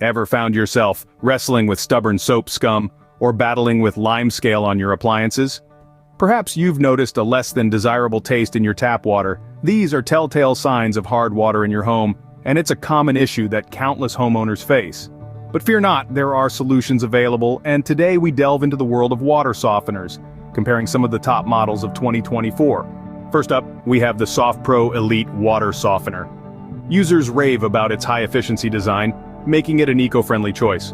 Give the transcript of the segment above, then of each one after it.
Ever found yourself wrestling with stubborn soap scum or battling with lime scale on your appliances? Perhaps you've noticed a less than desirable taste in your tap water. These are telltale signs of hard water in your home, and it's a common issue that countless homeowners face. But fear not, there are solutions available, and today we delve into the world of water softeners, comparing some of the top models of 2024. First up, we have the SoftPro Elite Water Softener. Users rave about its high-efficiency design, making it an eco-friendly choice.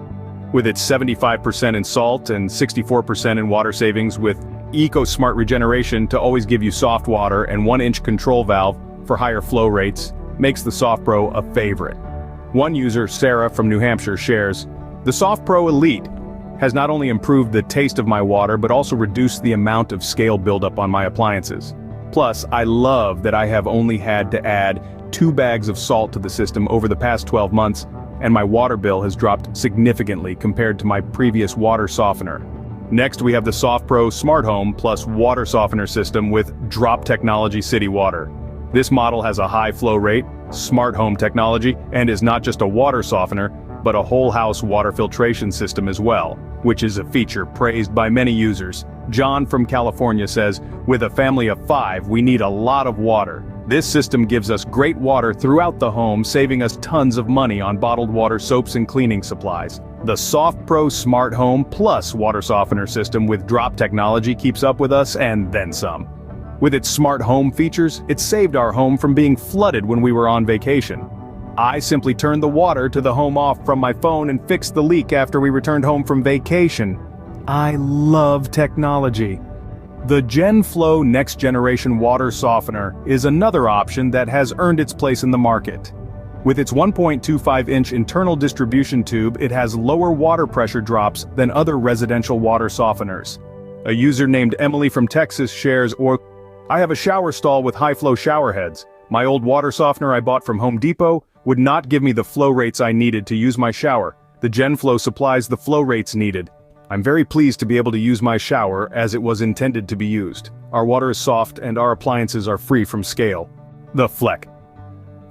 With its 75% in salt and 64% in water savings with eco-smart regeneration to always give you soft water and 1-inch control valve for higher flow rates, makes the SoftPro a favorite. One user, Sarah from New Hampshire, shares, "The SoftPro Elite has not only improved the taste of my water but also reduced the amount of scale buildup on my appliances. Plus, I love that I have only had to add 2 bags of salt to the system over the past 12 months, and my water bill has dropped significantly compared to my previous water softener." Next, we have the SoftPro Smart Home Plus Water Softener System with Drop Technology City Water. This model has a high flow rate, smart home technology, and is not just a water softener, but a whole house water filtration system as well, which is a feature praised by many users. John from California says, "With a family of 5, we need a lot of water. This system gives us great water throughout the home, saving us tons of money on bottled water soaps and cleaning supplies." The SoftPro Smart Home Plus Water Softener System with Drop Technology keeps up with us and then some. With its smart home features, it saved our home from being flooded when we were on vacation. I simply turned the water to the home off from my phone and fixed the leak after we returned home from vacation. I love technology. The GenFlow Next Generation Water Softener is another option that has earned its place in the market. With its 1.25-inch internal distribution tube, it has lower water pressure drops than other residential water softeners. A user named Emily from Texas shares, "I have a shower stall with high-flow shower heads. My old water softener I bought from Home Depot would not give me the flow rates I needed to use my shower. The GenFlow supplies the flow rates needed. I'm very pleased to be able to use my shower as it was intended to be used. Our water is soft and our appliances are free from scale." The Fleck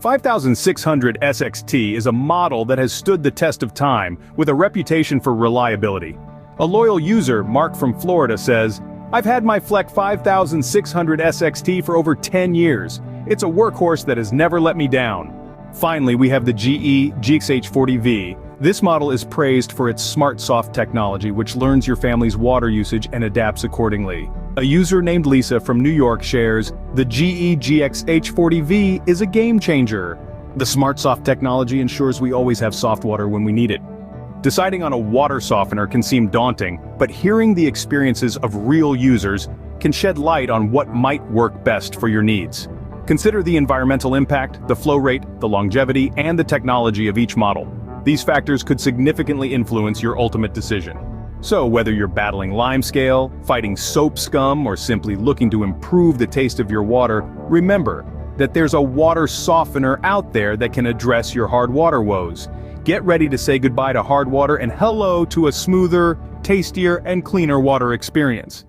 5600 SXT is a model that has stood the test of time, with a reputation for reliability. A loyal user, Mark from Florida, says, "I've had my Fleck 5600 SXT for over 10 years. It's a workhorse that has never let me down." Finally, we have the GE GX-H40V. This model is praised for its Smart Soft technology, which learns your family's water usage and adapts accordingly. A user named Lisa from New York shares, "The GE GX-H40V is a game changer. The Smart Soft technology ensures we always have soft water when we need it." Deciding on a water softener can seem daunting, but hearing the experiences of real users can shed light on what might work best for your needs. Consider the environmental impact, the flow rate, the longevity, and the technology of each model. These factors could significantly influence your ultimate decision. So whether you're battling lime scale, fighting soap scum, or simply looking to improve the taste of your water, remember that there's a water softener out there that can address your hard water woes. Get ready to say goodbye to hard water and hello to a smoother, tastier, and cleaner water experience.